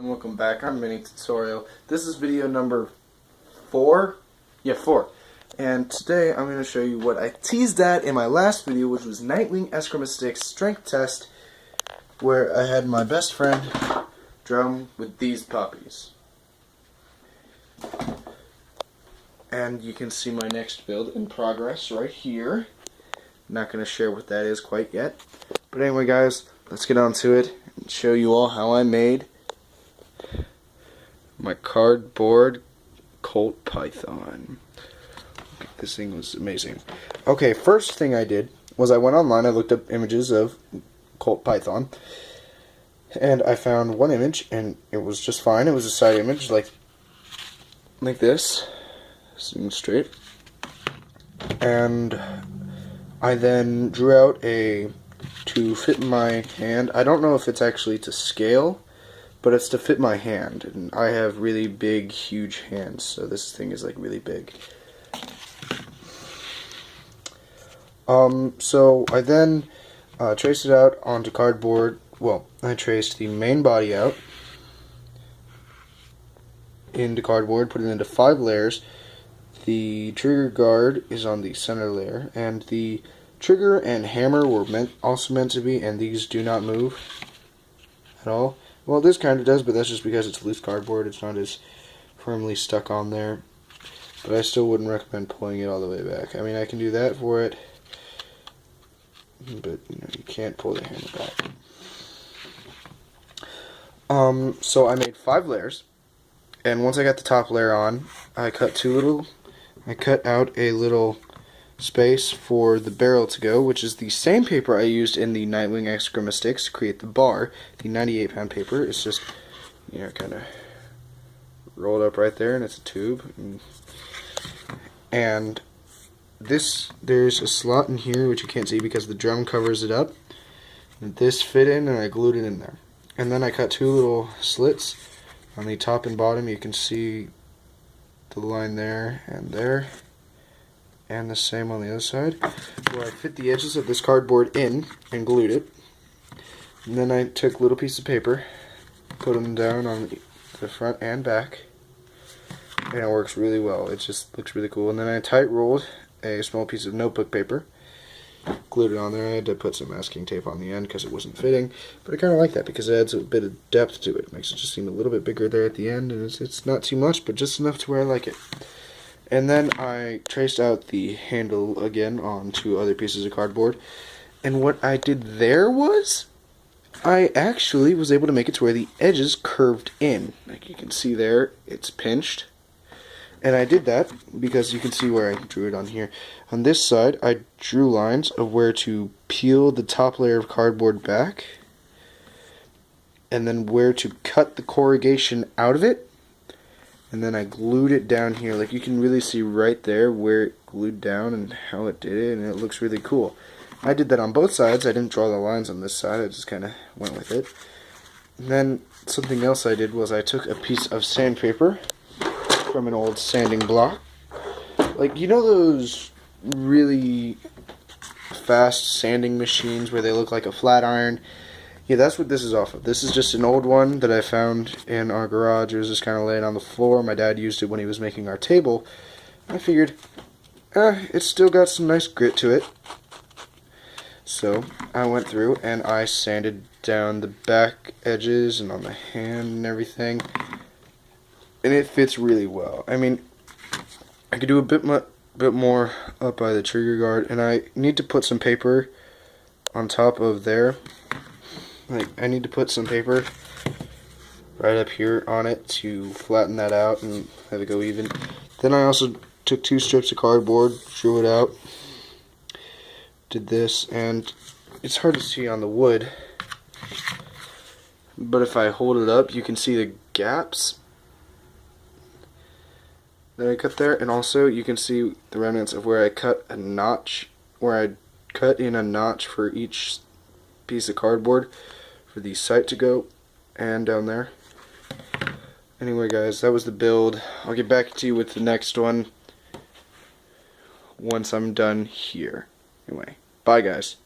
Welcome back. I'm Mini Tutorial. This is video number 4. Yeah, 4. And today I'm going to show you what I teased at in my last video, which was Nightwing Eschromatics strength test, where I had my best friend drum with these puppies. And you can see my next build in progress right here. Not going to share what that is quite yet. But anyway, guys, let's get on to it and show you all how I made my cardboard Colt Python. This thing was amazing. Okay, first thing I did was I went online, I looked up images of Colt Python, and I found one image, and it was just fine. It was a side image like this, sitting straight, and I then drew out to fit my hand. I don't know if it's actually to scale, but it's to fit my hand, and I have really big, huge hands, so this thing is like really big. So I then traced it out onto cardboard. Well, I traced the main body out into cardboard, put it into 5 layers. The trigger guard is on the center layer, and the trigger and hammer were also meant to be, and these do not move at all. Well, this kind of does, but that's just because it's loose cardboard. It's not as firmly stuck on there. But I still wouldn't recommend pulling it all the way back. I mean, I can do that for it, but you can't pull the hammer back. So I made 5 layers, and once I got the top layer on, I cut out a little space for the barrel to go, which is the same paper I used in the Nightwing Eschromatics to create the bar. The 98-pound paper is just, kind of rolled up right there, and it's a tube. And there's a slot in here which you can't see because the drum covers it up. And this fit in, and I glued it in there. And then I cut 2 little slits on the top and bottom. You can see the line there, and the same on the other side, where I fit the edges of this cardboard in and glued it. And then I took little pieces of paper, put them down on the front and back, and it works really well. It just looks really cool. And then I tight rolled a small piece of notebook paper, glued it on there. I had to put some masking tape on the end because it wasn't fitting, but I kind of like that because it adds a bit of depth to it. It makes it just seem a little bit bigger there at the end, and it's not too much, but just enough to where I like it. And then I traced out the handle again on 2 other pieces of cardboard. And what I did there was, I actually was able to make it to where the edges curved in. Like you can see there, it's pinched. And I did that because you can see where I drew it on here. On this side, I drew lines of where to peel the top layer of cardboard back, and then where to cut the corrugation out of it. And then I glued it down here. Like you can really see right there where it glued down and how it did it, and it looks really cool. I did that on both sides. I didn't draw the lines on this side. I just kind of went with it. And then something else I did was I took a piece of sandpaper from an old sanding block. Like, you know those really fast sanding machines where they look like a flat iron? Yeah, that's what this is off of. This is just an old one that I found in our garage. It was just kind of laying on the floor. My dad used it when he was making our table. I figured, it's still got some nice grit to it. So I went through and I sanded down the back edges and on the hand and everything. And it fits really well. I mean, I could do a bit more up by the trigger guard, and I need to put some paper on top of there. Like, I need to put some paper right up here on it to flatten that out and have it go even. Then I also took 2 strips of cardboard, drew it out, did this, and it's hard to see on the wood, but if I hold it up, you can see the gaps that I cut there, and also you can see the remnants of where I cut a notch, where I cut in a notch for each piece of cardboard for the sight to go, and down there. Anyway, guys, that was the build. I'll get back to you with the next one once I'm done here. Anyway, bye, guys.